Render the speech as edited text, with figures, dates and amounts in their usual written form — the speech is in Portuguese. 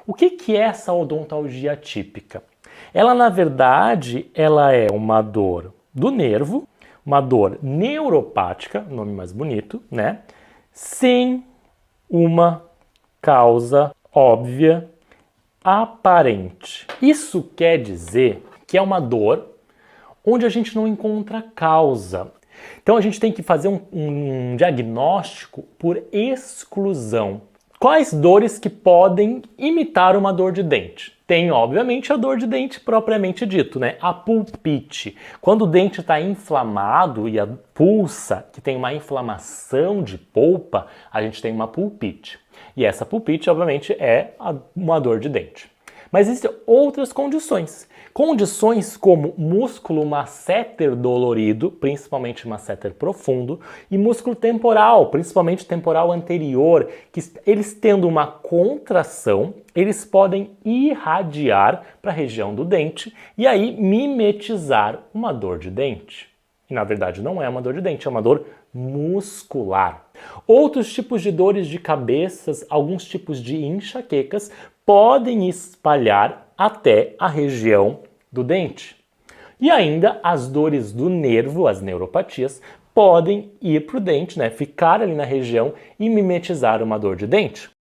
O que é essa odontalgia atípica? Ela, na verdade, ela é uma dor do nervo, uma dor neuropática, nome mais bonito, né? Sem uma causa óbvia, aparente. Isso quer dizer que é uma dor onde a gente não encontra causa. Então a gente tem que fazer um diagnóstico por exclusão. Quais dores que podem imitar uma dor de dente? Tem, obviamente, a dor de dente propriamente dito, né? A pulpite. Quando o dente está inflamado e pulsa, que tem uma inflamação de polpa, a gente tem uma pulpite. E essa pulpite, obviamente, é uma dor de dente. Mas existem outras condições. Condições como músculo masseter dolorido, principalmente masseter profundo, e músculo temporal, principalmente temporal anterior, que eles tendo uma contração, eles podem irradiar para a região do dente e aí mimetizar uma dor de dente. E na verdade não é uma dor de dente, é uma dor muscular. Outros tipos de dores de cabeças, alguns tipos de enxaquecas, podem espalhar até a região do dente. E ainda as dores do nervo, as neuropatias, podem ir para o dente, né, ficar ali na região e mimetizar uma dor de dente.